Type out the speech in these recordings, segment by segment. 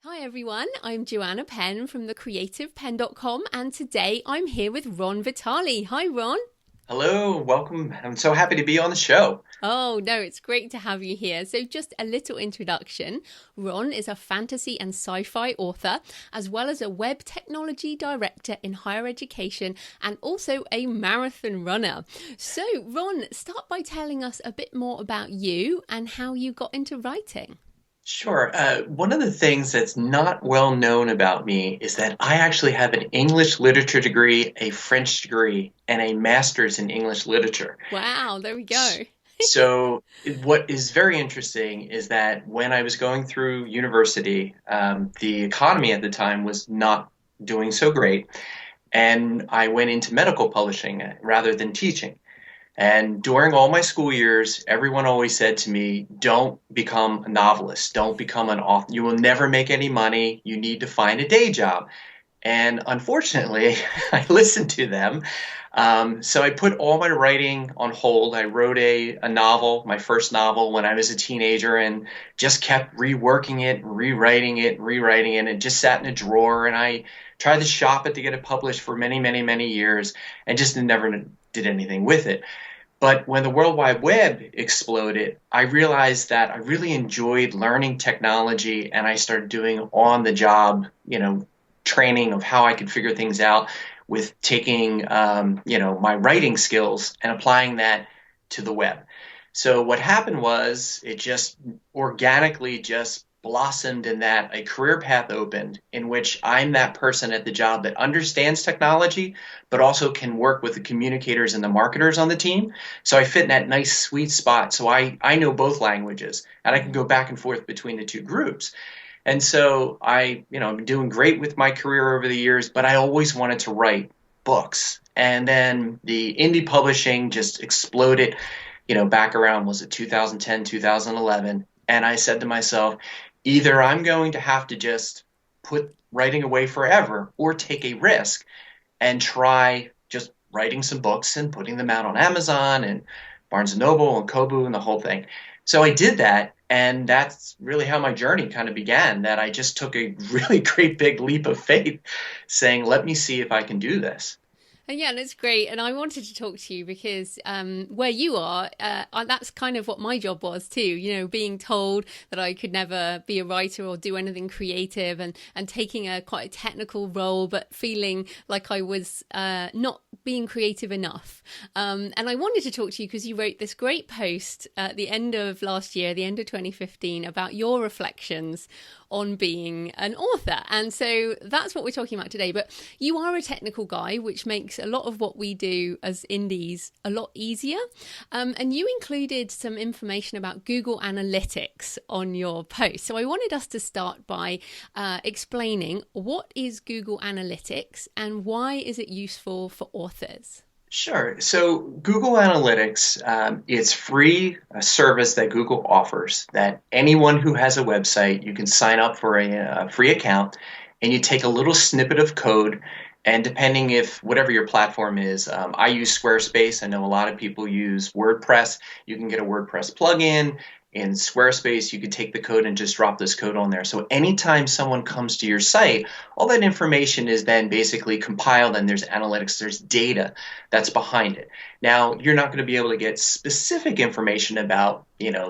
Hi everyone, I'm Joanna Penn from thecreativepenn.com and today I'm here with Ron Vitale. Hi Ron. Hello, welcome. I'm so happy to be on the show. Oh no, it's great to have you here. So just a little introduction. Ron is a fantasy and sci-fi author, as well as a web technology director in higher education and also a marathon runner. So Ron, start by telling us a bit more about you and how you got into writing. Sure. One of the things that's not well known about me is that I actually have an English literature degree, a French degree, and a master's in English literature. Wow, there we go. So, what is very interesting is that when I was going through university, the economy at the time was not doing so great, and I went into medical publishing rather than teaching. And during all my school years, everyone always said to me, don't become a novelist. Don't become an author. You will never make any money. You need to find a day job. And unfortunately, I listened to them. So I put all my writing on hold. I wrote a novel, my first novel, when I was a teenager, and just kept reworking it, rewriting it, rewriting it. And it just sat in a drawer. And I tried to shop it to get it published for many, many, many years and just never did anything with it. But when the World Wide Web exploded, I realized that I really enjoyed learning technology, and I started doing on the job, training of how I could figure things out with taking, my writing skills and applying that to the web. So what happened was it just organically just blossomed in that a career path opened in which I'm that person at the job that understands technology, but also can work with the communicators and the marketers on the team. So I fit in that nice sweet spot. So I know both languages and I can go back and forth between the two groups. And so I'm doing great with my career over the years, but I always wanted to write books. And then the indie publishing just exploded, back around, was it 2010, 2011? And I said to myself, either I'm going to have to just put writing away forever or take a risk and try just writing some books and putting them out on Amazon and Barnes and Noble and Kobo and the whole thing. So I did that. And that's really how my journey kind of began, that I just took a really great big leap of faith saying, let me see if I can do this. And yeah, that's great. And I wanted to talk to you because where you are, that's kind of what my job was too. Being told that I could never be a writer or do anything creative, and taking a quite a technical role, but feeling like I was not being creative enough. And I wanted to talk to you because you wrote this great post at the end of last year, the end of 2015, about your reflections on being an author. And so that's what we're talking about today. But you are a technical guy, which makes a lot of what we do as indies a lot easier. And you included some information about Google Analytics on your post. So I wanted us to start by explaining what is Google Analytics and why is it useful for authors? Sure. So Google Analytics, it's free, a service that Google offers that anyone who has a website, you can sign up for a free account and you take a little snippet of code. And depending if whatever your platform is, I use Squarespace. I know a lot of people use WordPress. You can get a WordPress plugin. In Squarespace, you can take the code and just drop this code on there. So anytime someone comes to your site, all that information is then basically compiled and there's analytics, there's data that's behind it. Now, you're not going to be able to get specific information about,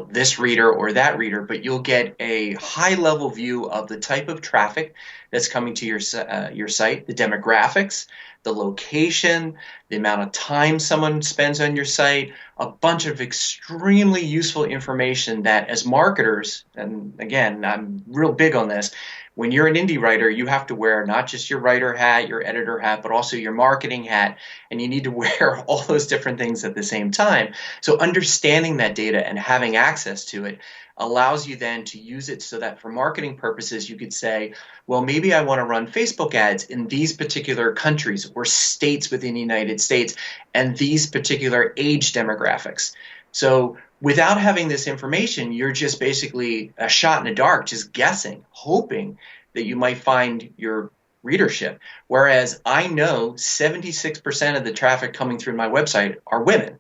this reader or that reader, but you'll get a high-level view of the type of traffic that's coming to your site, the demographics, the location, the amount of time someone spends on your site, a bunch of extremely useful information that as marketers, and again, I'm real big on this, when you're an indie writer, you have to wear not just your writer hat, your editor hat, but also your marketing hat, and you need to wear all those different things at the same time. So understanding that data and having access to it allows you then to use it so that for marketing purposes, you could say, well, maybe I want to run Facebook ads in these particular countries or states within the United States and these particular age demographics. So without having this information, you're just basically a shot in the dark, just guessing, hoping that you might find your readership. Whereas I know 76% of the traffic coming through my website are women.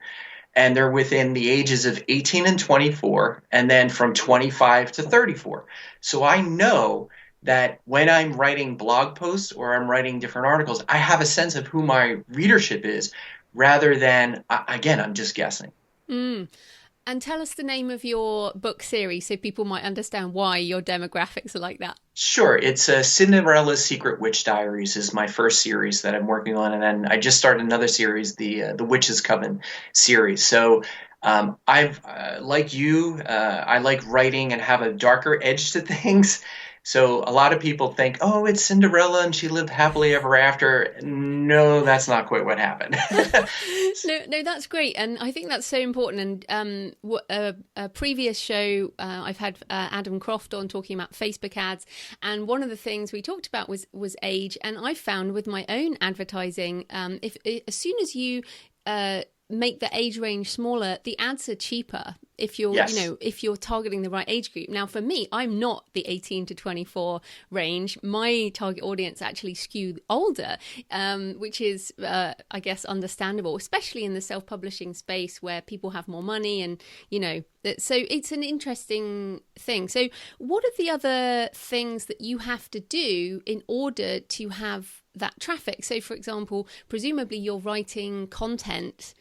And they're within the ages of 18 and 24, and then from 25 to 34. So I know that when I'm writing blog posts or I'm writing different articles, I have a sense of who my readership is rather than, again, I'm just guessing. Mm. And tell us the name of your book series so people might understand why your demographics are like that. Sure, it's Cinderella's Secret Witch Diaries is my first series that I'm working on, and then I just started another series, the Witch's Coven series. So I've like you, I like writing and have a darker edge to things. So a lot of people think, oh, it's Cinderella and she lived happily ever after. No, that's not quite what happened. No, that's great, and I think that's so important. And a previous show, I've had Adam Croft on talking about Facebook ads, and one of the things we talked about was age. And I found with my own advertising, if as soon as you make the age range smaller, the ads are cheaper if you're Yes. if you're targeting the right age group. Now for me, I'm not the 18 to 24 range. My target audience actually skewed older, which is I guess understandable, especially in the self-publishing space where people have more money, and so it's an interesting thing. So what are the other things that you have to do in order to have that traffic? So for example, presumably you're writing content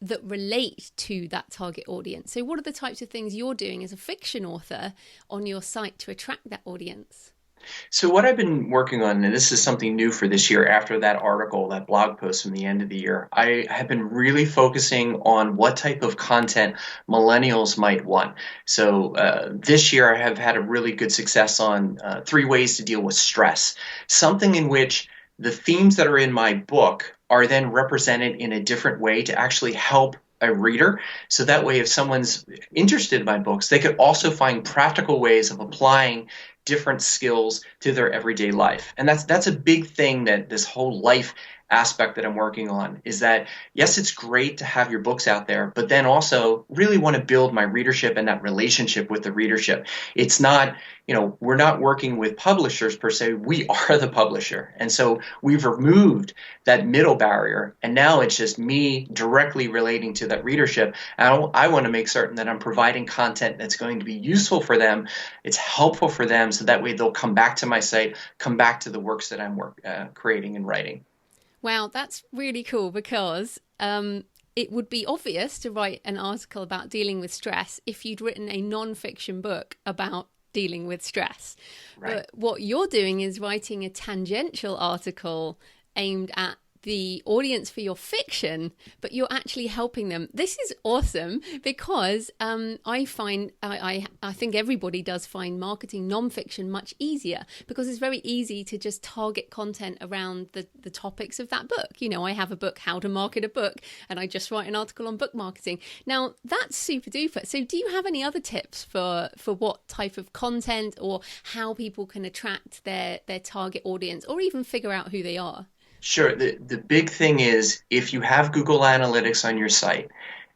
that relate to that target audience. So what are the types of things you're doing as a fiction author on your site to attract that audience? So what I've been working on, and this is something new for this year after that article, that blog post from the end of the year, I have been really focusing on what type of content millennials might want. So this year I have had a really good success on 3 ways to deal with stress, something in which the themes that are in my book are then represented in a different way to actually help a reader. So that way, if someone's interested in my books, they could also find practical ways of applying different skills to their everyday life. And that's a big thing, that this whole life aspect that I'm working on is that, yes, it's great to have your books out there, but then also really want to build my readership and that relationship with the readership. It's not, we're not working with publishers per se, we are the publisher. And so we've removed that middle barrier, and now it's just me directly relating to that readership. And I want to make certain that I'm providing content that's going to be useful for them, it's helpful for them, so that way they'll come back to my site, come back to the works that I'm creating and writing. Wow, that's really cool, because it would be obvious to write an article about dealing with stress if you'd written a non-fiction book about dealing with stress. Right. But what you're doing is writing a tangential article aimed at the audience for your fiction, but you're actually helping them. This is awesome, because I find, I think everybody does find marketing non-fiction much easier, because it's very easy to just target content around the topics of that book. I have a book, How to Market a Book, and I just write an article on book marketing. Now, that's super duper. So do you have any other tips for what type of content, or how people can attract their target audience, or even figure out who they are? Sure. The big thing is, if you have Google Analytics on your site,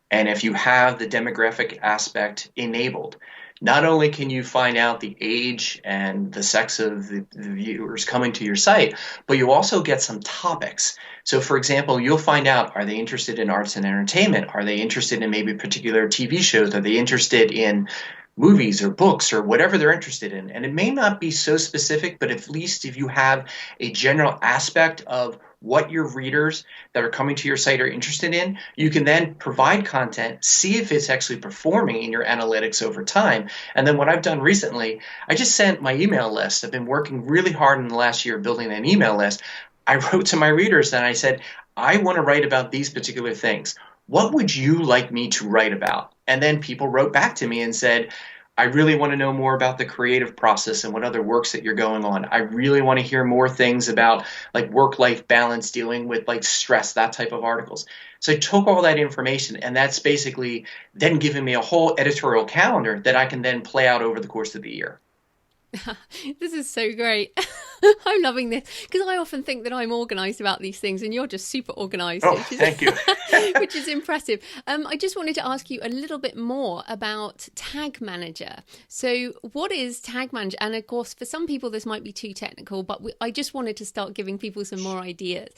and if you have the demographic aspect enabled, not only can you find out the age and the sex of the viewers coming to your site, but you also get some topics. So for example, you'll find out, are they interested in arts and entertainment? Are they interested in maybe particular TV shows? Are they interested in movies or books or whatever they're interested in? And it may not be so specific, but at least if you have a general aspect of what your readers that are coming to your site are interested in, you can then provide content, see if it's actually performing in your analytics over time. And then what I've done recently, I just sent my email list. I've been working really hard in the last year building an email list. I wrote to my readers and I said, I want to write about these particular things. What would you like me to write about? And then people wrote back to me and said, I really want to know more about the creative process and what other works that you're going on. I really want to hear more things about like work-life balance, dealing with like stress, that type of articles. So I took all that information, and that's basically then given me a whole editorial calendar that I can then play out over the course of the year. This is so great. I'm loving this, because I often think that I'm organized about these things, and you're just super organized. Oh, thank you. Which is impressive. I just wanted to ask you a little bit more about Tag Manager. So what is Tag Manager? And of course, for some people, this might be too technical, but I just wanted to start giving people some more ideas.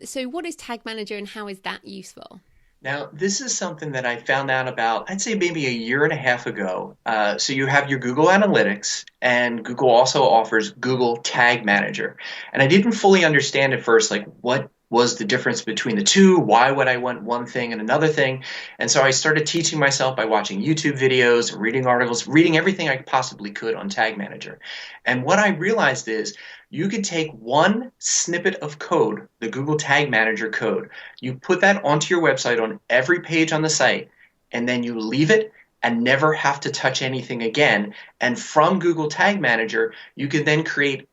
So what is Tag Manager, and how is that useful? Now, this is something that I found out about, I'd say maybe a year and a half ago. So you have your Google Analytics, and Google also offers Google Tag Manager. And I didn't fully understand at first, like what was the difference between the two? Why would I want one thing and another thing? And so I started teaching myself by watching YouTube videos, reading articles, reading everything I possibly could on Tag Manager. And what I realized is you could take one snippet of code, the Google Tag Manager code, you put that onto your website on every page on the site, and then you leave it and never have to touch anything again. And from Google Tag Manager, you can then create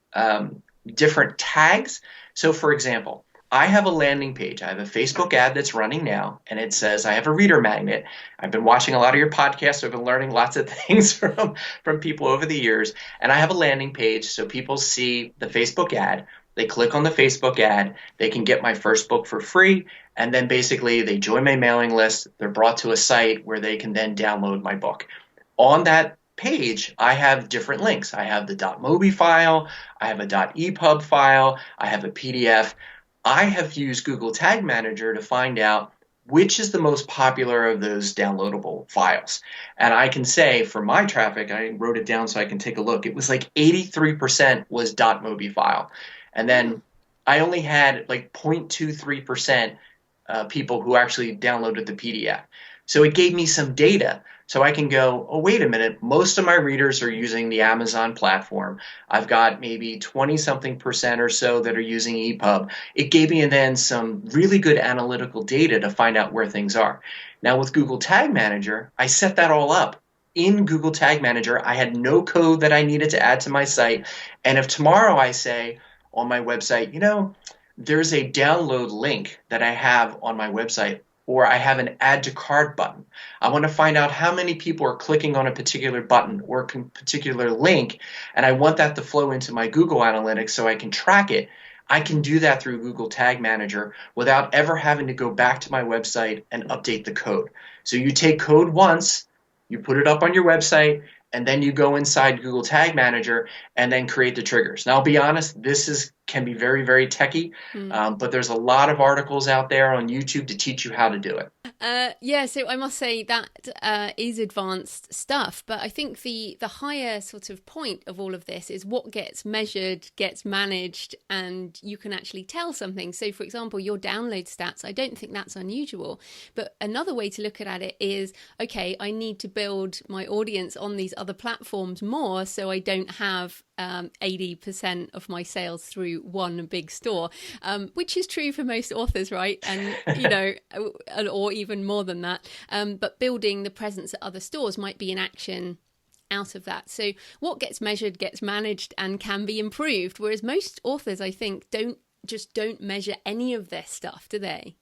different tags. So, for example, I have a landing page. I have a Facebook ad that's running now, and it says I have a reader magnet. I've been watching a lot of your podcasts. So I've been learning lots of things from people over the years. And I have a landing page so people see the Facebook ad. They click on the Facebook ad. They can get my first book for free. And then basically they join my mailing list. They're brought to a site where they can then download my book. On that page, I have different links. I have the .mobi file. I have a .epub file. I have a PDF. I have used Google Tag Manager to find out which is the most popular of those downloadable files. And I can say for my traffic, I wrote it down so I can take a look. It was like 83% was .mobi file. And then I only had like 0.23% people who actually downloaded the PDF. So it gave me some data. So I can go, oh, wait a minute, most of my readers are using the Amazon platform. I've got maybe 20-something% or so that are using EPUB. It gave me then some really good analytical data to find out where things are. Now with Google Tag Manager, I set that all up. In Google Tag Manager, I had no code that I needed to add to my site. And if tomorrow I say on my website, there's a download link that I have on my website, or I have an add to cart button. I want to find out how many people are clicking on a particular button or a particular link, and I want that to flow into my Google Analytics so I can track it. I can do that through Google Tag Manager without ever having to go back to my website and update the code. So you take code once, you put it up on your website, and then you go inside Google Tag Manager and then create the triggers. Now, I'll be honest, this can be very, very techy, but there's a lot of articles out there on YouTube to teach you how to do it. Yeah, so I must say that is advanced stuff, but I think the higher sort of point of all of this is what gets measured, gets managed, and you can actually tell something. So, for example, your download stats, I don't think that's unusual, but another way to look at it is, okay, I need to build my audience on these other platforms more so I don't have 80% of my sales through one big store, which is true for most authors, right? And, or even more than that. But building the presence at other stores might be an action out of that. So what gets measured gets managed and can be improved. Whereas most authors, I think, don't measure any of this stuff, do they?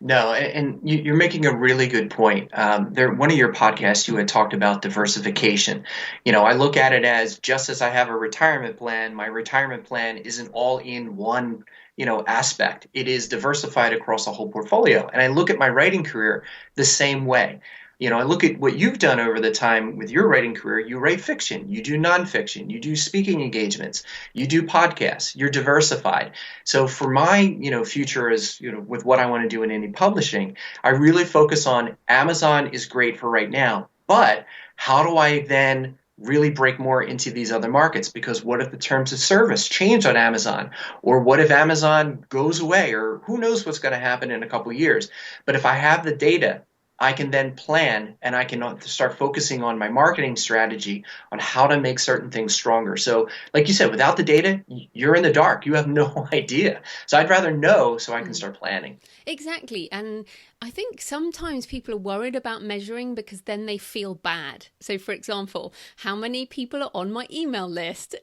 No, and you're making a really good point. One of your podcasts, you had talked about diversification. I look at it as just as I have a retirement plan, my retirement plan isn't all in one, aspect. It is diversified across a whole portfolio. And I look at my writing career the same way. I look at what you've done over the time with your writing career. You write fiction, you do nonfiction, you do speaking engagements, you do podcasts, you're diversified. So for my, future is, with what I want to do in indie publishing, I really focus on Amazon is great for right now, but how do I then really break more into these other markets? Because what if the terms of service change on Amazon? Or what if Amazon goes away? Or who knows what's going to happen in a couple of years? But if I have the data, I can then plan and I can start focusing on my marketing strategy on how to make certain things stronger. So like you said, without the data, you're in the dark. You have no idea. So I'd rather know so I can start planning. Exactly. And I think sometimes people are worried about measuring because then they feel bad. So, for example, how many people are on my email list?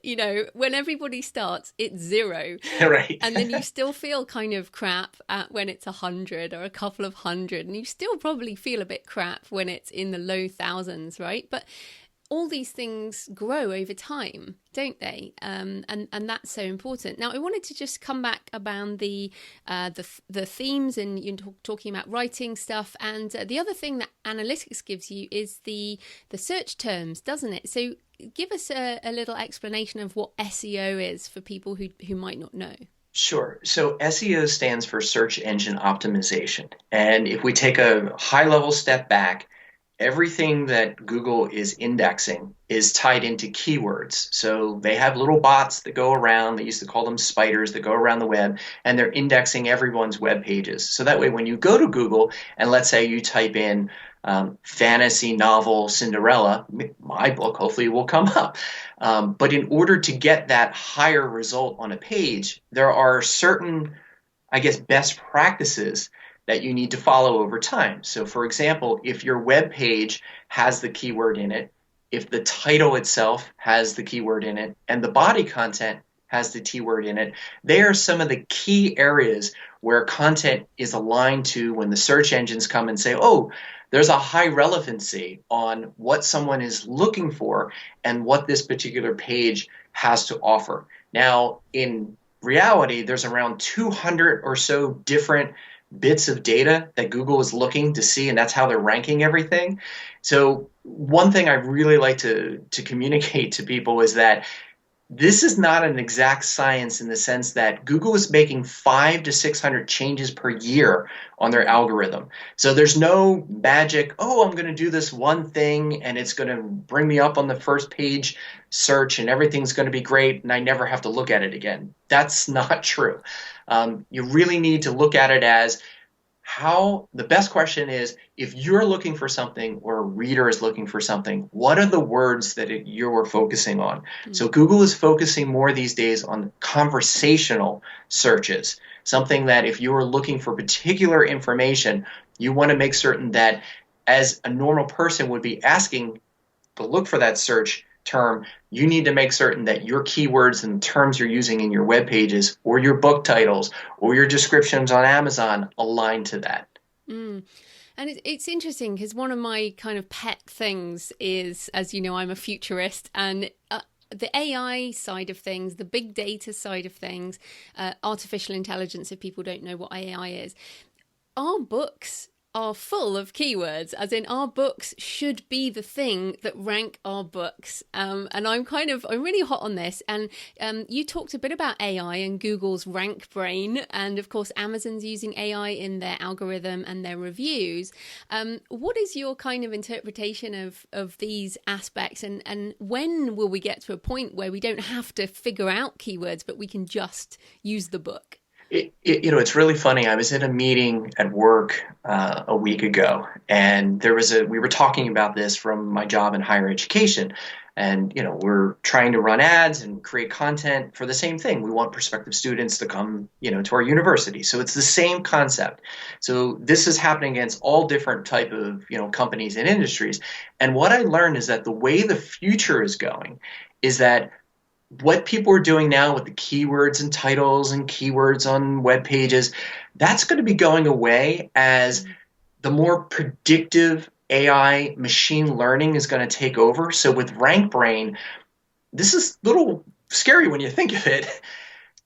When everybody starts, it's 0. Right. And then you still feel kind of crap when it's 100 or a couple of hundred. And you still probably feel a bit crap when it's in the low thousands, right? But all these things grow over time, don't they? And that's so important. Now, I wanted to just come back about the themes, and you're talking about writing stuff. And the other thing that analytics gives you is the search terms, doesn't it? So give us a little explanation of what SEO is for people who might not know. Sure. So SEO stands for search engine optimization. And if we take a high level step back, everything that Google is indexing is tied into keywords. So they have little bots that go around, they used to call them spiders, that go around the web, and they're indexing everyone's web pages. So that way, when you go to Google and let's say you type in fantasy novel Cinderella, my book hopefully will come up. But in order to get that higher result on a page, there are certain, I guess, best practices that you need to follow over time. So, for example, if your web page has the keyword in it, if the title itself has the keyword in it, and the body content has the keyword in it, they are some of the key areas where content is aligned to when the search engines come and say, oh, there's a high relevancy on what someone is looking for and what this particular page has to offer. Now, in reality, there's around 200 or so different bits of data that Google is looking to see, and that's how they're ranking everything. So one thing I really like to communicate to people is that this is not an exact science in the sense that Google is making 500 to 600 changes per year on their algorithm. So there's no magic, oh, I'm going to do this one thing and it's going to bring me up on the first page search and everything's going to be great and I never have to look at it again. That's not true. You really need to look at it as how the best question is if you're looking for something or a reader is looking for something, what are the words that you're focusing on? Mm-hmm. So Google is focusing more these days on conversational searches, something that if you are looking for particular information, you want to make certain that as a normal person would be asking to look for that search term, you need to make certain that your keywords and terms you're using in your web pages or your book titles or your descriptions on Amazon align to that. And it's interesting because one of my kind of pet things is, as you know, I'm a futurist, and the AI side of things, the big data side of things, artificial intelligence, if people don't know what AI is, our books are full of keywords, as in our books should be the thing that rank our books. And I'm really hot on this. And you talked a bit about AI and Google's rank brain. And of course, Amazon's using AI in their algorithm and their reviews. What is your kind of interpretation of these aspects? And when will we get to a point where we don't have to figure out keywords, but we can just use the book? It's really funny. I was in a meeting at work a week ago, and we were talking about this from my job in higher education. And, we're trying to run ads and create content for the same thing. We want prospective students to come, to our university. So it's the same concept. So this is happening against all different type of, companies and industries. And what I learned is that the way the future is going is that what people are doing now with the keywords and titles and keywords on web pages, that's going to be going away as the more predictive AI machine learning is going to take over. So with Rank Brain, this is a little scary when you think of it.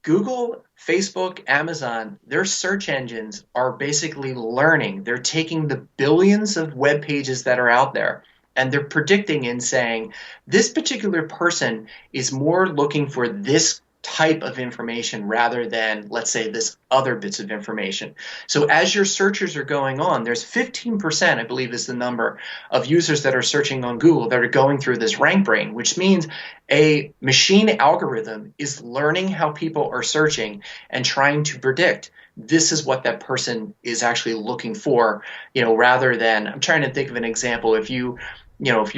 Google, Facebook, Amazon, their search engines are basically learning. They're taking the billions of web pages that are out there, and they're predicting and saying, this particular person is more looking for this type of information rather than, let's say, this other bits of information. So as your searches are going on, there's 15%, I believe is the number, of users that are searching on Google that are going through this rank brain, which means a machine algorithm is learning how people are searching and trying to predict this is what that person is actually looking for, rather than, I'm trying to think of an example. If you're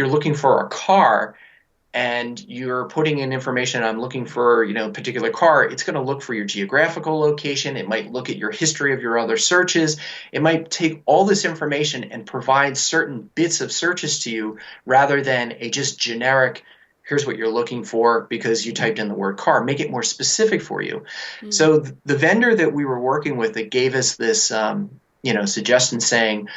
looking for a car and you're putting in information, I'm looking for, a particular car, it's going to look for your geographical location. It might look at your history of your other searches. It might take all this information and provide certain bits of searches to you rather than a just generic, here's what you're looking for because you typed in the word car. Make it more specific for you. Mm-hmm. So the vendor that we were working with that gave us this, suggestion saying,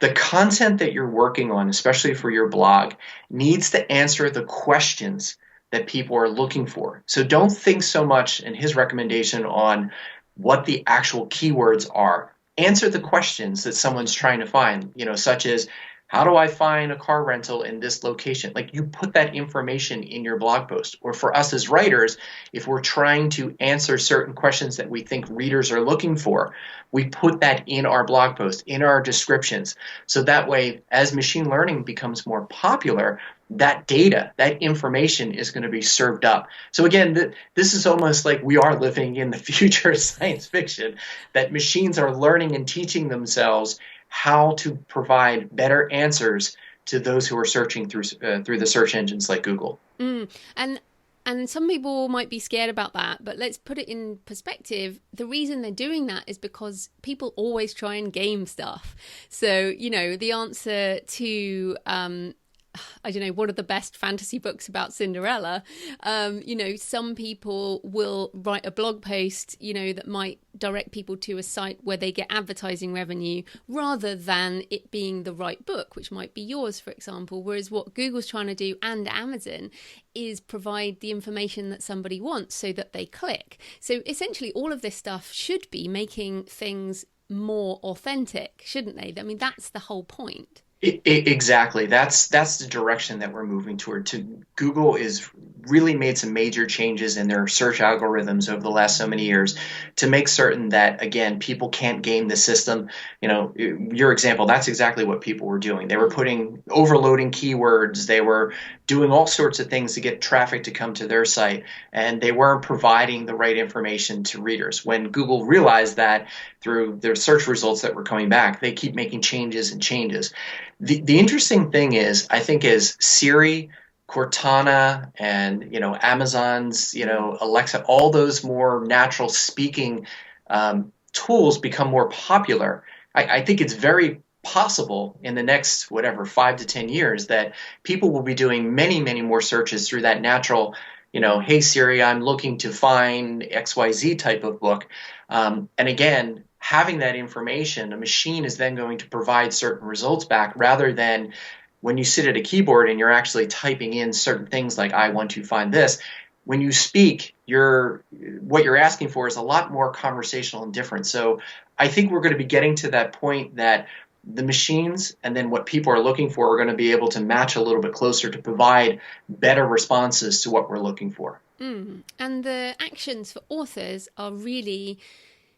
the content that you're working on, especially for your blog, needs to answer the questions that people are looking for. So don't think so much in his recommendation on what the actual keywords are. Answer the questions that someone's trying to find, such as How do I find a car rental in this location? Like, you put that information in your blog post. Or for us as writers, if we're trying to answer certain questions that we think readers are looking for, we put that in our blog post, in our descriptions. So that way, as machine learning becomes more popular, that data, that information is going to be served up. So again, this is almost like we are living in the future of science fiction, that machines are learning and teaching themselves how to provide better answers to those who are searching through the search engines like Google. And some people might be scared about that, but let's put it in perspective. The reason they're doing that is because people always try and game stuff. So, the answer to I don't know, what are the best fantasy books about Cinderella? Some people will write a blog post, that might direct people to a site where they get advertising revenue rather than it being the right book, which might be yours, for example. Whereas what Google's trying to do, and Amazon, is provide the information that somebody wants so that they click. So essentially all of this stuff should be making things more authentic, shouldn't they? I mean, that's the whole point. Exactly. That's the direction that we're moving toward. Google is really made some major changes in their search algorithms over the last so many years to make certain that, again, people can't game the system. Your example, that's exactly what people were doing. They were overloading keywords. They were doing all sorts of things to get traffic to come to their site, and they weren't providing the right information to readers. When Google realized that through their search results that were coming back, they keep making changes and changes. The interesting thing is, I think, as Siri, Cortana, and Amazon's, Alexa, all those more natural speaking tools become more popular, I think it's very possible in the next 5 to 10 years that people will be doing many, many more searches through that natural, hey Siri, I'm looking to find XYZ type of book. And again, having that information, a machine is then going to provide certain results back, rather than when you sit at a keyboard and you're actually typing in certain things like, I want to find this. When you speak, what you're asking for is a lot more conversational and different. So I think we're going to be getting to that point that the machines and then what people are looking for are going to be able to match a little bit closer to provide better responses to what we're looking for. And the actions for authors are really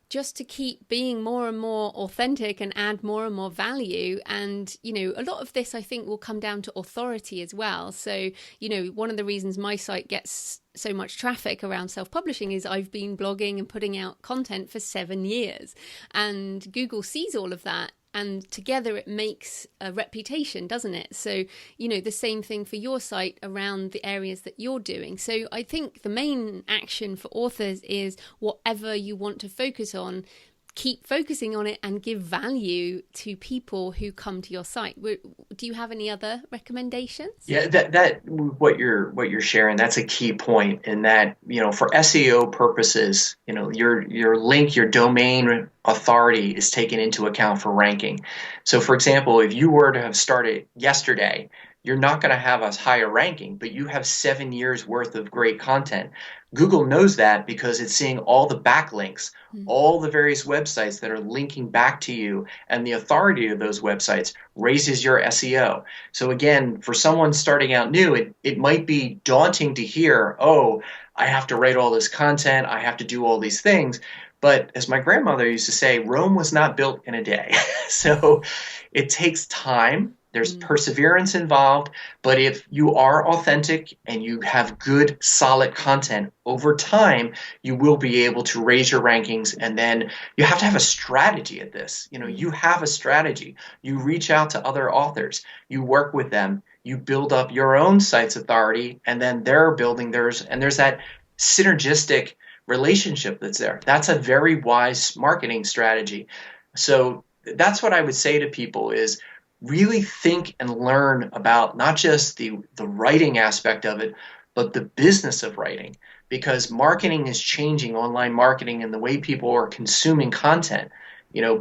just to keep being more and more authentic and add more and more value. And, a lot of this, I think, will come down to authority as well. So, one of the reasons my site gets so much traffic around self-publishing is I've been blogging and putting out content for 7 years. And Google sees all of that. And together it makes a reputation, doesn't it? So, the same thing for your site around the areas that you're doing. So I think the main action for authors is whatever you want to focus on, keep focusing on it and give value to people who come to your site. Do you have any other recommendations? Yeah, that what you're sharing, that's a key point in that, for SEO purposes, your link, your domain authority is taken into account for ranking. So for example, if you were to have started yesterday, you're not going to have a higher ranking, but you have 7 years worth of great content. Google knows that because it's seeing all the backlinks, all the various websites that are linking back to you, and the authority of those websites raises your SEO. So again, for someone starting out new, it might be daunting to hear, oh, I have to write all this content, I have to do all these things. But as my grandmother used to say, Rome was not built in a day. So it takes time. There's perseverance involved, but if you are authentic and you have good, solid content, over time, you will be able to raise your rankings. And then you have to have a strategy at this. You have a strategy. You reach out to other authors. You work with them. You build up your own site's authority, and then they're building theirs. And there's that synergistic relationship that's there. That's a very wise marketing strategy. So that's what I would say to people is, really think and learn about not just the writing aspect of it, but the business of writing, because marketing is changing, online marketing and the way people are consuming content.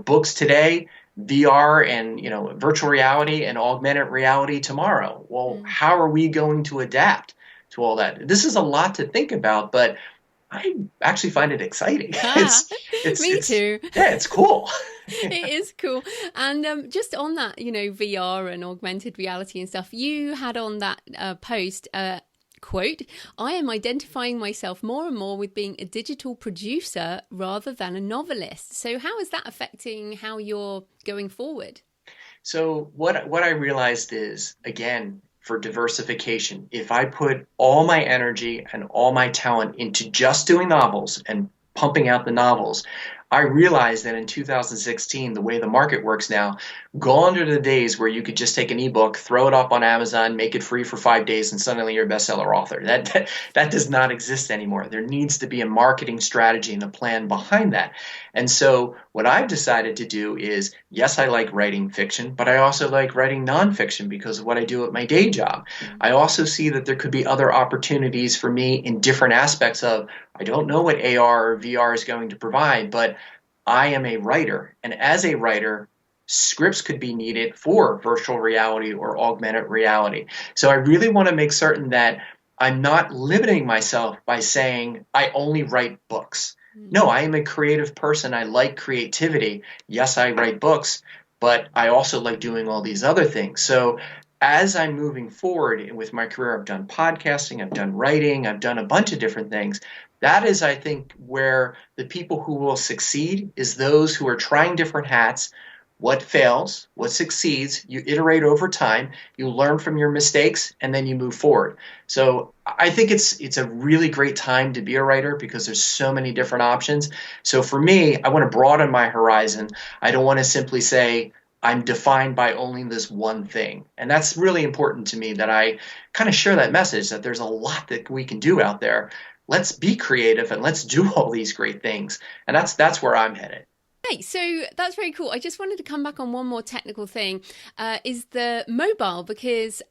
Books today, VR and virtual reality and augmented reality tomorrow. Well, how are we going to adapt to all that? This is a lot to think about, but I actually find it exciting. Ah, me It's too. yeah, it's cool. It is cool. And just on that, VR and augmented reality and stuff, you had on that post, quote, I am identifying myself more and more with being a digital producer rather than a novelist. So how is that affecting how you're going forward? So what I realized is, again, for diversification, if I put all my energy and all my talent into just doing novels and pumping out the novels, I realized that in 2016, the way the market works now, gone are the days where you could just take an ebook, throw it up on Amazon, make it free for 5 days, and suddenly you're a bestseller author. That does not exist anymore. There needs to be a marketing strategy and a plan behind that. And so what I've decided to do is, yes, I like writing fiction, but I also like writing nonfiction because of what I do at my day job. I also see that there could be other opportunities for me in different aspects of, I don't know what AR or VR is going to provide, but I am a writer. And as a writer, scripts could be needed for virtual reality or augmented reality. So I really want to make certain that I'm not limiting myself by saying I only write books. No, I am a creative person. I like creativity. Yes, I write books, but I also like doing all these other things. So as I'm moving forward with my career, I've done podcasting, I've done writing, I've done a bunch of different things. That is, I think, where the people who will succeed is those who are trying different hats. What fails, what succeeds, you iterate over time, you learn from your mistakes, and then you move forward. So I think it's a really great time to be a writer because there's so many different options. So for me, I want to broaden my horizon. I don't want to simply say I'm defined by only this one thing. And that's really important to me, that I kind of share that message that there's a lot that we can do out there. Let's be creative and let's do all these great things. And that's where I'm headed. Hey, so that's very cool. I just wanted to come back on one more technical thing, is the mobile, because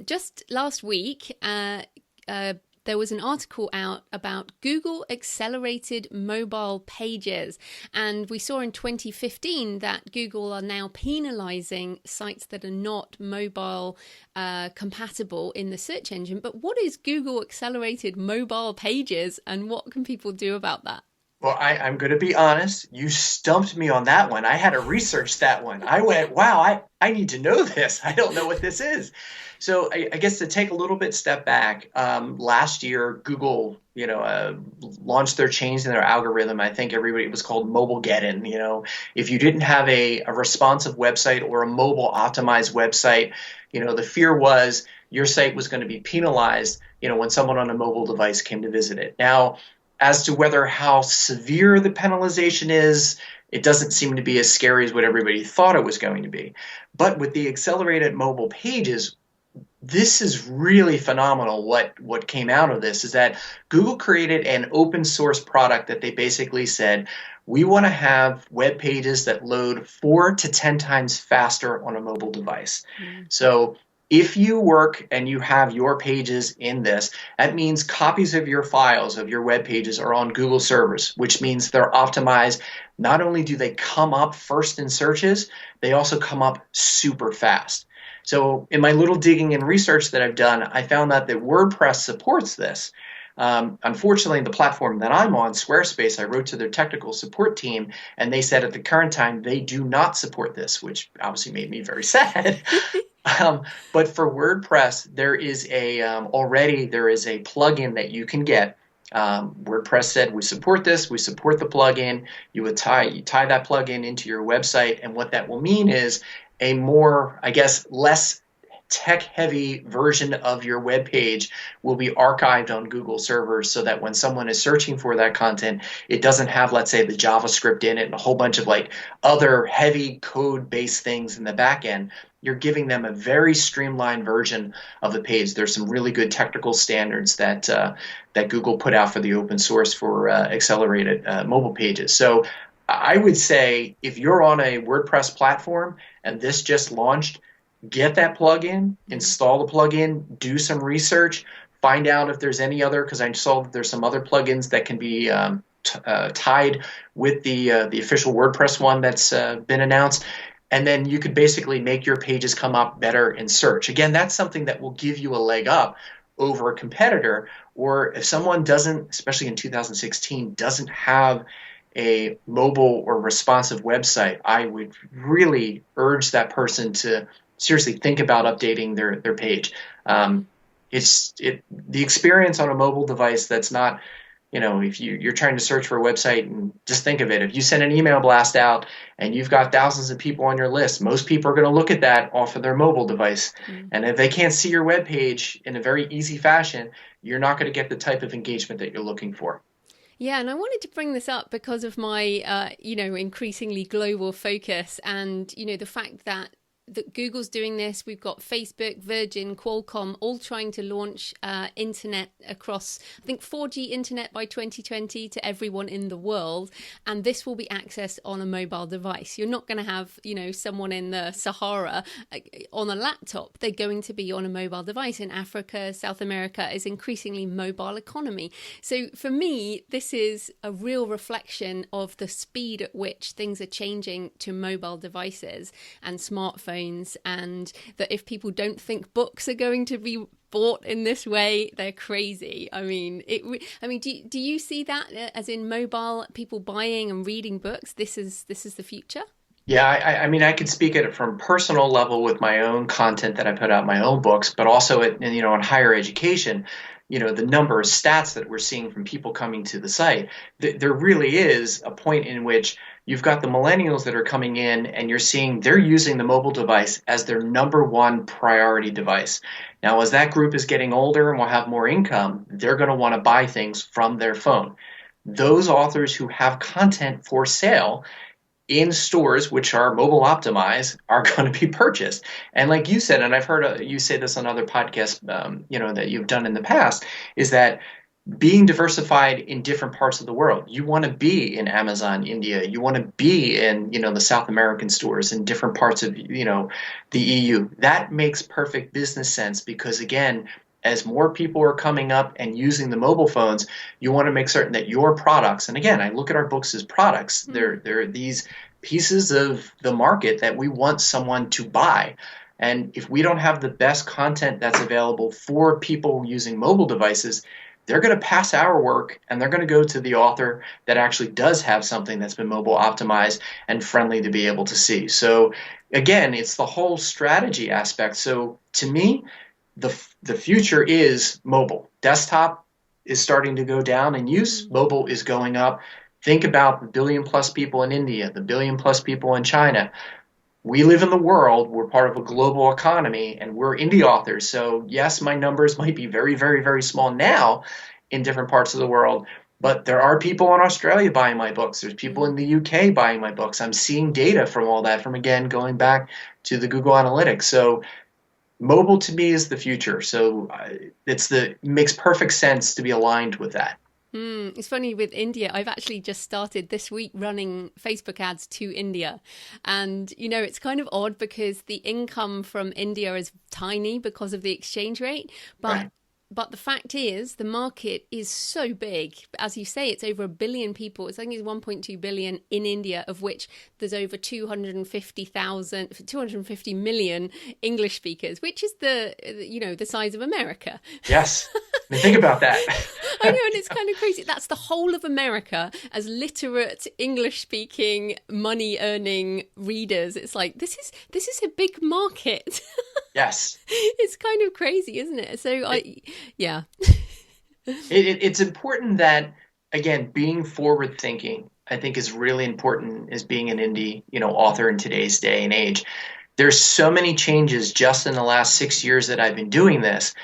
just last week there was an article out about Google accelerated mobile pages. And we saw in 2015 that Google are now penalizing sites that are not mobile compatible in the search engine. But what is Google accelerated mobile pages, and what can people do about that? Well, I'm going to be honest. You stumped me on that one. I had to research that one. I went, wow, I need to know this. I don't know what this is. So I guess to take a little bit step back, last year, Google, launched their change in their algorithm. I think everybody, it was called Mobilegeddon. If you didn't have a responsive website or a mobile optimized website, the fear was your site was going to be penalized, when someone on a mobile device came to visit it. Now, as to how severe the penalization is, it doesn't seem to be as scary as what everybody thought it was going to be. But with the accelerated mobile pages, this is really phenomenal. What came out of this is that Google created an open source product that they basically said, we want to have web pages that load 4 to 10 times faster on a mobile device. So if you work and you have your pages in this, that means copies of your files of your web pages are on Google servers, which means they're optimized. Not only do they come up first in searches, they also come up super fast. So in my little digging and research that I've done, I found out that WordPress supports this. Unfortunately, the platform that I'm on, Squarespace, I wrote to their technical support team, and they said at the current time they do not support this, which obviously made me very sad. But for WordPress, there is already a plugin that you can get. WordPress said, we support this, we support the plugin. You tie that plugin into your website, and what that will mean is a more, less tech-heavy version of your web page will be archived on Google servers so that when someone is searching for that content, it doesn't have, let's say, the JavaScript in it and a whole bunch of other heavy code-based things in the back end. You're giving them a very streamlined version of the page. There's some really good technical standards that Google put out for the open source for accelerated mobile pages. So I would say if you're on a WordPress platform and this just launched, get that plugin, install the plugin, do some research, find out if there's any other, because I saw that there's some other plugins that can be tied with the official WordPress one that's been announced. And then you could basically make your pages come up better in search. Again, that's something that will give you a leg up over a competitor, or if someone doesn't, especially in 2016, doesn't have a mobile or responsive website, I would really urge that person to seriously think about updating their page. The experience on a mobile device that's not, if you're trying to search for a website, and just think of it, if you send an email blast out and you've got thousands of people on your list, most people are going to look at that off of their mobile device. And if they can't see your web page in a very easy fashion, you're not going to get the type of engagement that you're looking for. Yeah, and I wanted to bring this up because of my, increasingly global focus, and, the fact that Google's doing this. We've got Facebook, Virgin, Qualcomm, all trying to launch internet across, I think, 4G internet by 2020 to everyone in the world. And this will be accessed on a mobile device. You're not going to have, someone in the Sahara on a laptop. They're going to be on a mobile device. In Africa, South America is increasingly mobile economy. So for me, this is a real reflection of the speed at which things are changing to mobile devices and smartphones. And that if people don't think books are going to be bought in this way, they're crazy. Do you see that as in mobile people buying and reading books? This is the future. Yeah, I could speak at it from personal level with my own content that I put out, my own books, but also in higher education. The number of stats that we're seeing from people coming to the site, there really is a point in which you've got the millennials that are coming in and you're seeing they're using the mobile device as their number one priority device. Now, as that group is getting older and will have more income, they're going to want to buy things from their phone. Those authors who have content for sale in stores which are mobile optimized are going to be purchased. And like you said, and I've heard you say this on other podcasts, that you've done in the past, is that being diversified in different parts of the world. You want to be in Amazon, India. You want to be in, the South American stores in different parts of, the EU. That makes perfect business sense because, again, as more people are coming up and using the mobile phones, you want to make certain that your products, and again, I look at our books as products. They're these pieces of the market that we want someone to buy. And if we don't have the best content that's available for people using mobile devices, they're going to pass our work and they're going to go to the author that actually does have something that's been mobile optimized and friendly to be able to see. So again, it's the whole strategy aspect. So to me, the future is mobile. Desktop is starting to go down in use. Mobile is going up. Think about the 1 billion plus people in India, the 1 billion plus people in China. We live in the world, we're part of a global economy, and we're indie authors. So yes, my numbers might be very, very, very small now in different parts of the world, but there are people in Australia buying my books. There's people in the UK buying my books. I'm seeing data from all that, from, again, going back to the Google Analytics. So mobile to me is the future. So it makes perfect sense to be aligned with that. It's funny with India. I've actually just started this week running Facebook ads to India. And, it's kind of odd because the income from India is tiny because of the exchange rate. But the fact is, the market is so big. As you say, it's over 1 billion people. I think it's 1.2 billion in India, of which there's over 250 million English speakers, which is the size of America. Yes. Think about that. I know, and it's kind of crazy. That's the whole of America as literate, English-speaking, money-earning readers. It's like, this is a big market. Yes. It's kind of crazy, isn't it? So yeah. It's important that, again, being forward-thinking, I think, is really important as being an indie, author in today's day and age. There's so many changes just in the last 6 years that I've been doing this.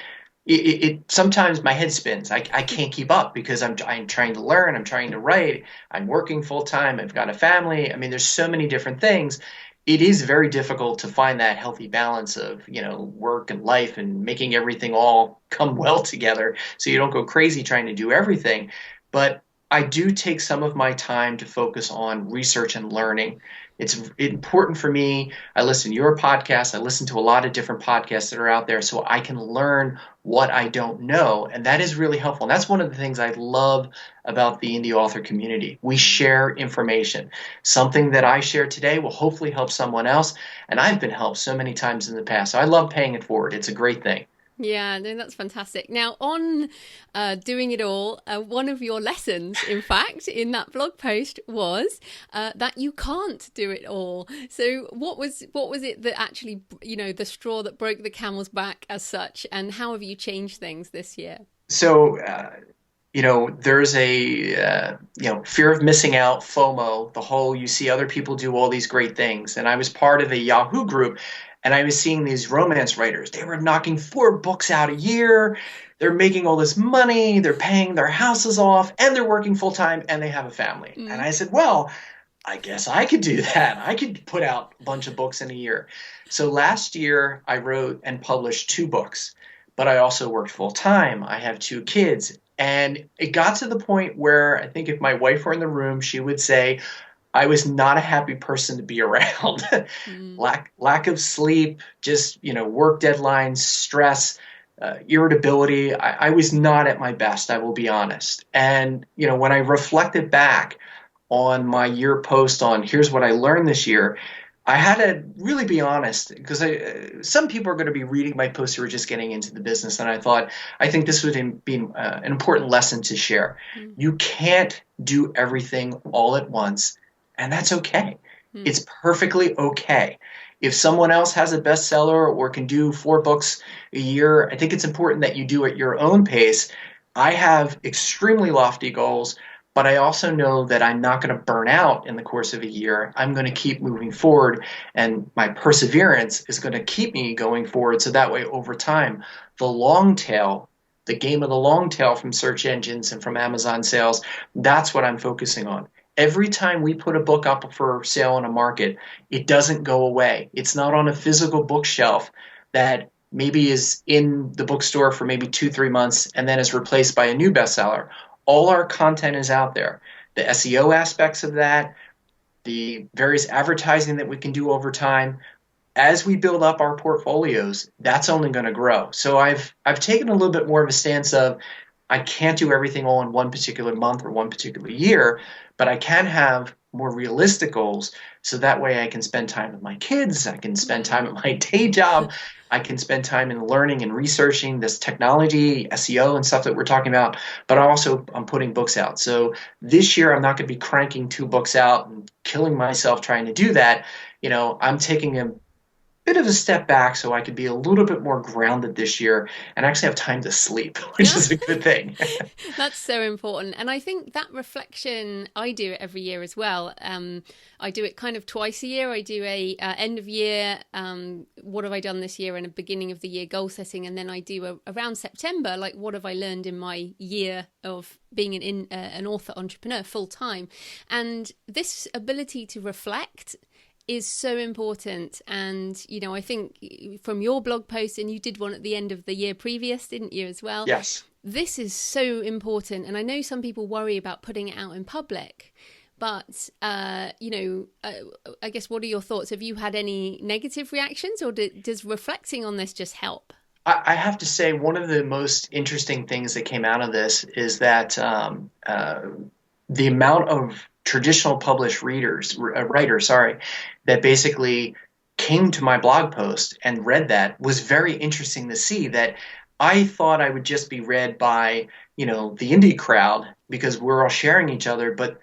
Sometimes my head spins. I can't keep up because I'm trying to learn. I'm trying to write. I'm working full time. I've got a family. There's so many different things. It is very difficult to find that healthy balance of, work and life and making everything all come well together so you don't go crazy trying to do everything. But I do take some of my time to focus on research and learning. It's important for me. I listen to your podcast. I listen to a lot of different podcasts that are out there so I can learn what I don't know. And that is really helpful. And that's one of the things I love about the indie author community. We share information. Something that I share today will hopefully help someone else. And I've been helped so many times in the past. So I love paying it forward. It's a great thing. Yeah, no, that's fantastic. Now, on doing it all, one of your lessons, in fact, in that blog post was that you can't do it all. So, what was it that actually, the straw that broke the camel's back, as such, and how have you changed things this year? So, there's a, fear of missing out, FOMO, the whole you see other people do all these great things. And I was part of a Yahoo group, and I was seeing these romance writers. They were knocking 4 books out a year. They're making all this money. They're paying their houses off, and they're working full time, and they have a family. And I said, well, I guess I could do that. I could put out a bunch of books in a year. So last year, I wrote and published 2 books, but I also worked full time. I have 2 kids. And it got to the point where I think if my wife were in the room, she would say, I was not a happy person to be around. Lack of sleep, just, work deadlines, stress, irritability. I was not at my best, I will be honest. And, when I reflected back on my year post on here's what I learned this year, I had to really be honest, because some people are going to be reading my posts who are just getting into the business. And I think this would be an important lesson to share. You can't do everything all at once, and that's okay. It's perfectly okay. If someone else has a bestseller or can do 4 books a year, I think it's important that you do at your own pace. I have extremely lofty goals, but I also know that I'm not going to burn out in the course of a year. I'm going to keep moving forward, and my perseverance is going to keep me going forward. So that way, over time, the long tail, the game of the long tail from search engines and from Amazon sales, that's what I'm focusing on. Every time we put a book up for sale in a market, it doesn't go away. It's not on a physical bookshelf that maybe is in the bookstore for maybe 2-3 months and then is replaced by a new bestseller. All our content is out there. The SEO aspects of that, the various advertising that we can do over time. As we build up our portfolios, that's only going to grow. So I've taken a little bit more of a stance of I can't do everything all in one particular month or one particular year, but I can have more realistic goals. So that way I can spend time with my kids. I can spend time at my day job. I can spend time in learning and researching this technology, SEO and stuff that we're talking about, but also I'm putting books out. So this year I'm not going to be cranking 2 books out and killing myself trying to do that. I'm taking a bit of a step back so I could be a little bit more grounded this year and actually have time to sleep, which is a good thing. That's so important. And I think that reflection, I do it every year as well. I do it kind of twice a year. I do a end of year, what have I done this year, and a beginning of the year goal setting. And then I do around September, like what have I learned in my year of being an author entrepreneur full time. And this ability to reflect is so important. And I think from your blog post, and you did one at the end of the year previous, didn't you, as well? Yes. This is so important. And I know some people worry about putting it out in public, but I guess, what are your thoughts? Have you had any negative reactions, or does reflecting on this just help? I have to say, one of the most interesting things that came out of this is that the amount of traditional published writers, that basically came to my blog post and read that was very interesting to see. That I thought I would just be read by, the indie crowd because we're all sharing each other. But,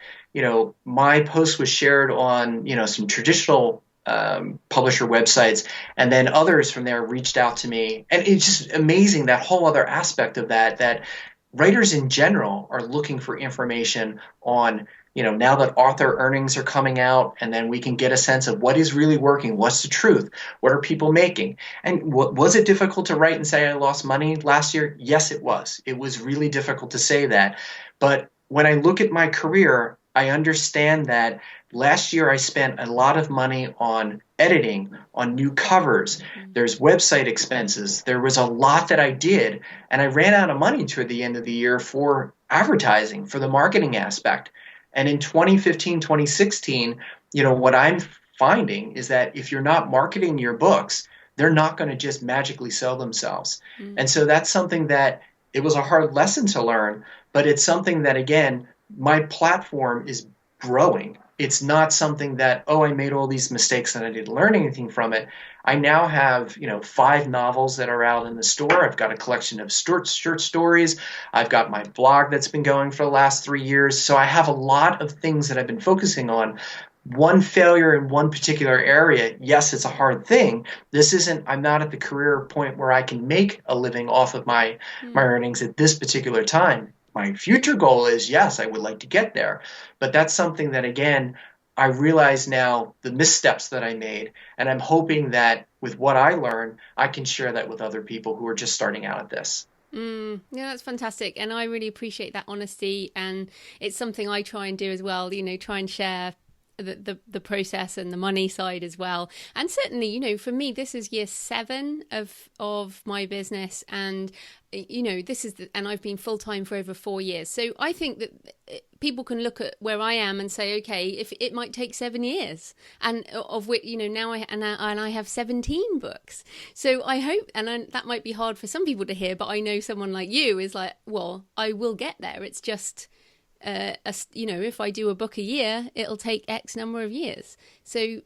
my post was shared on, some traditional publisher websites, and then others from there reached out to me. And it's just amazing, that whole other aspect of that writers in general are looking for information on, now that author earnings are coming out, and then we can get a sense of what is really working, what's the truth, what are people making. And was it difficult to write and say I lost money last year? Yes, it was. It was really difficult to say that. But when I look at my career, I understand that last year I spent a lot of money on editing, on new covers. There's website expenses. There was a lot that I did, and I ran out of money toward the end of the year for advertising, for the marketing aspect. And in 2015, 2016, what I'm finding is that if you're not marketing your books, they're not going to just magically sell themselves. And so that's something that it was a hard lesson to learn, but it's something that, again, my platform is growing. it's not something that, oh, I made all these mistakes and I didn't learn anything from it. I now have, 5 novels that are out in the store. I've got a collection of short stories. I've got my blog that's been going for the last 3 years. So I have a lot of things that I've been focusing on. One failure in one particular area, yes, it's a hard thing. I'm not at the career point where I can make a living off of my earnings at this particular time. My future goal is, yes, I would like to get there. But that's something that, again, I realize now the missteps that I made. And I'm hoping that with what I learned, I can share that with other people who are just starting out at this. Yeah, that's fantastic. And I really appreciate that honesty. And it's something I try and do as well, try and share the process and the money side as well. And certainly, for me, this is year 7 of my business, and and I've been full time for over 4 years. So I think that people can look at where I am and say, okay, if it might take 7 years, and of which now I have 17 books. So I hope, that might be hard for some people to hear, but I know someone like you is like, well, I will get there. It's just if I do a book a year, it'll take X number of years. So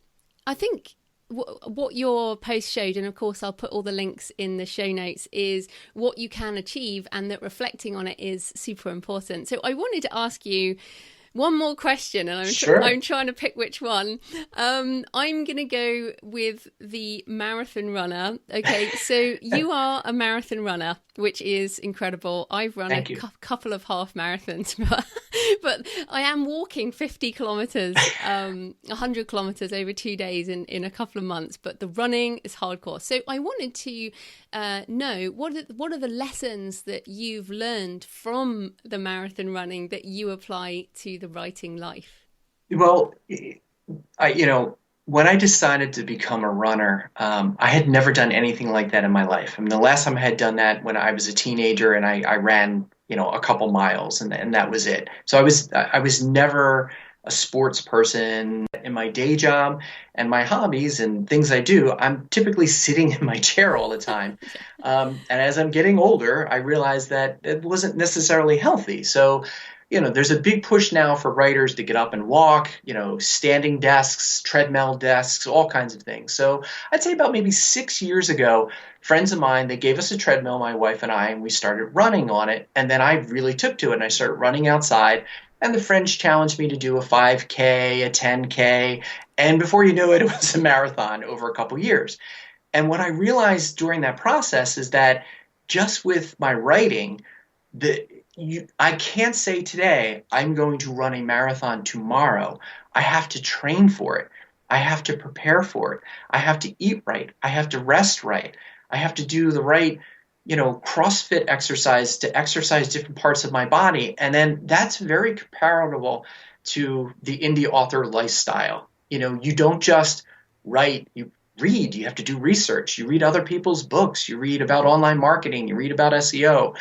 I think what your post showed, and of course I'll put all the links in the show notes, is what you can achieve, and that reflecting on it is super important. So I wanted to ask you one more question, and I'm trying to pick which one. I'm going to go with the marathon runner. Okay, so you are a marathon runner, which is incredible. I've run a couple of half marathons, but I am walking 50 kilometers, 100 kilometers over 2 days in a couple of months. But the running is hardcore. So I wanted to know what are the lessons that you've learned from the marathon running that you apply to the writing life? Well, when I decided to become a runner, I had never done anything like that in my life. I mean, the last time I had done that when I was a teenager, and I ran, a couple miles, and that was it. So I was never a sports person. In my day job and my hobbies and things I do, I'm typically sitting in my chair all the time. And as I'm getting older, I realized that it wasn't necessarily healthy. So there's a big push now for writers to get up and walk, standing desks, treadmill desks, all kinds of things. So I'd say about maybe 6 years ago, friends of mine, they gave us a treadmill, my wife and I, and we started running on it. And then I really took to it, and I started running outside. And the friends challenged me to do a 5K, a 10K. And before you knew it, it was a marathon over a couple years. And what I realized during that process is that just with my writing, I can't say today, I'm going to run a marathon tomorrow. I have to train for it. I have to prepare for it. I have to eat right. I have to rest right. I have to do the right, CrossFit exercise to exercise different parts of my body. And then that's very comparable to the indie author lifestyle. You don't just write, you read, you have to do research. You read other people's books. You read about online marketing. You read about SEO.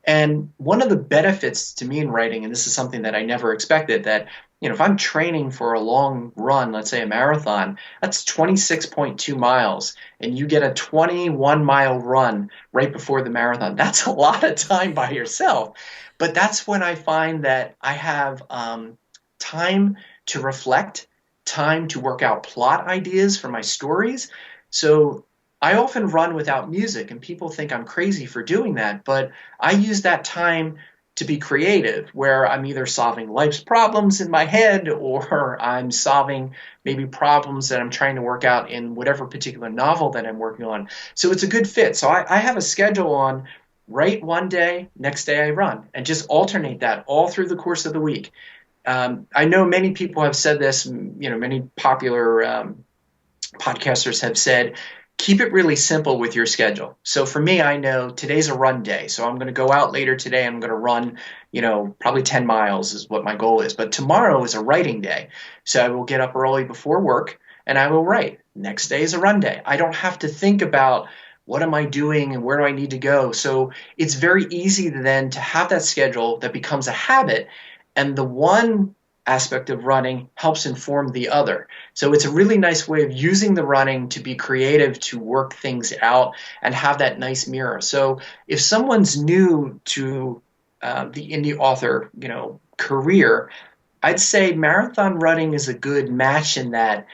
And one of the benefits to me in writing, and this is something that I never expected, that if I'm training for a long run, let's say a marathon, that's 26.2 miles, and you get a 21-mile run right before the marathon. That's a lot of time by yourself. But that's when I find that I have time to reflect, time to work out plot ideas for my stories. So I often run without music, and people think I'm crazy for doing that, but I use that time to be creative, where I'm either solving life's problems in my head, or I'm solving maybe problems that I'm trying to work out in whatever particular novel that I'm working on. So it's a good fit. So I have a schedule on write one day, next day I run, and just alternate that all through the course of the week. I know many people have said this, many popular podcasters have said, keep it really simple with your schedule. So for me, I know today's a run day. So I'm going to go out later today. I'm going to run, probably 10 miles is what my goal is. But tomorrow is a writing day. So I will get up early before work and I will write. Next day is a run day. I don't have to think about what am I doing and where do I need to go. So it's very easy then to have that schedule that becomes a habit. And the one aspect of running helps inform the other. So it's a really nice way of using the running to be creative, to work things out and have that nice mirror. So if someone's new to the indie author, career, I'd say marathon running is a good match in that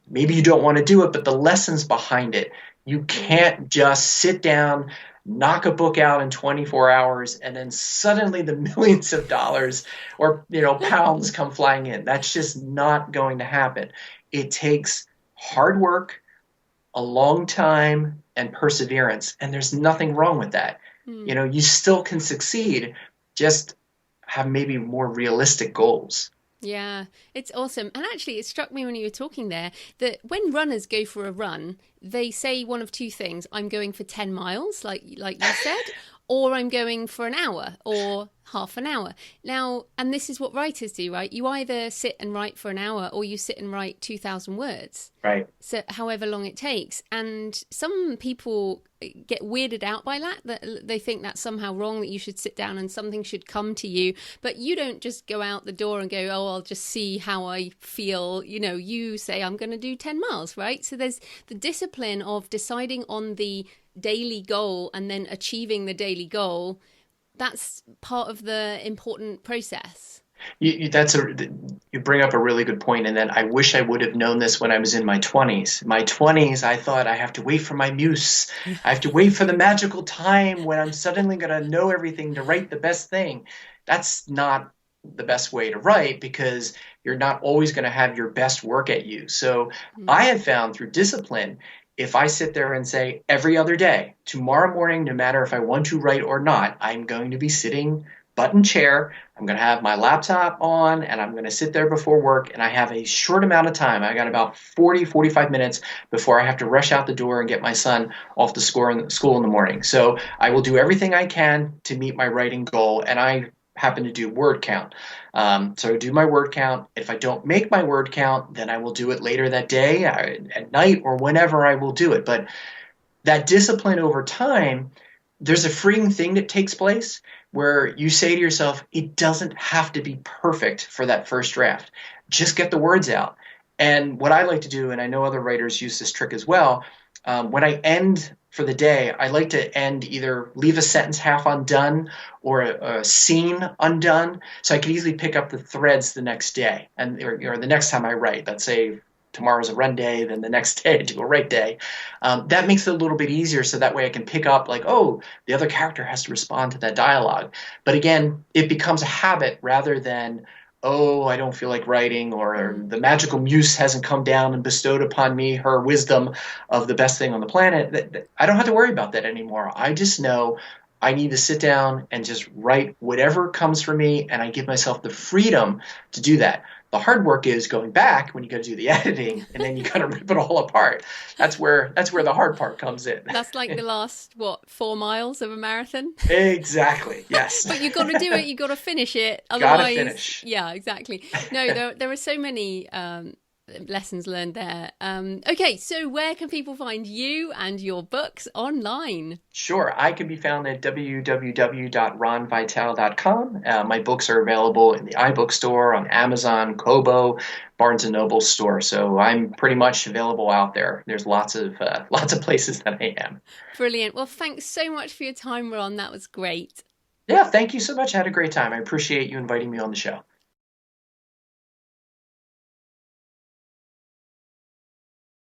maybe you don't want to do it, but the lessons behind it. You Mm. can't just sit down, knock a book out in 24 hours, and then suddenly the millions of dollars or pounds come flying in. That's just not going to happen. It takes hard work, a long time, and perseverance, and there's nothing wrong with that. Mm. You still can succeed, just have maybe more realistic goals. Yeah, it's awesome. And actually, it struck me when you were talking there that when runners go for a run, they say one of two things. I'm going for 10 miles, like you said, or I'm going for an hour or half an hour. Now, and this is what writers do, right? You either sit and write for an hour or you sit and write 2,000 words. Right. So however long it takes. And some people get weirded out by that they think that's somehow wrong, that you should sit down and something should come to you. But you don't just go out the door and go, oh, I'll just see how I feel. You say, I'm going to do 10 miles, right? So there's the discipline of deciding on the daily goal and then achieving the daily goal. That's part of the important process. You bring up a really good point, and then I wish I would have known this when I was in my 20s. My 20s, I thought I have to wait for my muse. I have to wait for the magical time when I'm suddenly going to know everything to write the best thing. That's not the best way to write because you're not always going to have your best work at you. So Mm. I have found through discipline, if I sit there and say every other day, tomorrow morning, no matter if I want to write or not, I'm going to be sitting button chair. I'm going to have my laptop on and I'm going to sit there before work, and I have a short amount of time. I got about 45 minutes before I have to rush out the door and get my son off to school in the morning. So I will do everything I can to meet my writing goal, and I happen to do word count. So I do my word count. If I don't make my word count, then I will do it later that day, at night, or whenever I will do it. But that discipline over time, there's a freeing thing that takes place where you say to yourself, it doesn't have to be perfect for that first draft. Just get the words out. And what I like to do, and I know other writers use this trick as well, when I end for the day, I like to end either leave a sentence half undone or a scene undone, so I could easily pick up the threads the next day or the next time I write. Let's say tomorrow's a run day, then the next day I do a write day. That makes it a little bit easier, so that way I can pick up like, oh, the other character has to respond to that dialogue. But again, it becomes a habit rather than, oh, I don't feel like writing, or Mm. the magical muse hasn't come down and bestowed upon me her wisdom of the best thing on the planet. I don't have to worry about that anymore. I just know I need to sit down and just write whatever comes for me, and I give myself the freedom to do that. The hard work is going back when you got to do the editing, and then you got to rip it all apart. That's where the hard part comes in. That's like the last, 4 miles of a marathon. Exactly. Yes. But you got to do it. You got to finish it. Gotta Otherwise, finish. yeah, exactly. No, there are so many lessons learned there. Okay, so where can people find you and your books online? Sure. I can be found at www.ronvitale.com. My books are available in the iBook store, on Amazon, Kobo, Barnes and Noble store. So I'm pretty much available out there. There's lots of places that I am. Brilliant. Well, thanks so much for your time, Ron. That was great. Yeah, thank you so much. I had a great time. I appreciate you inviting me on the show.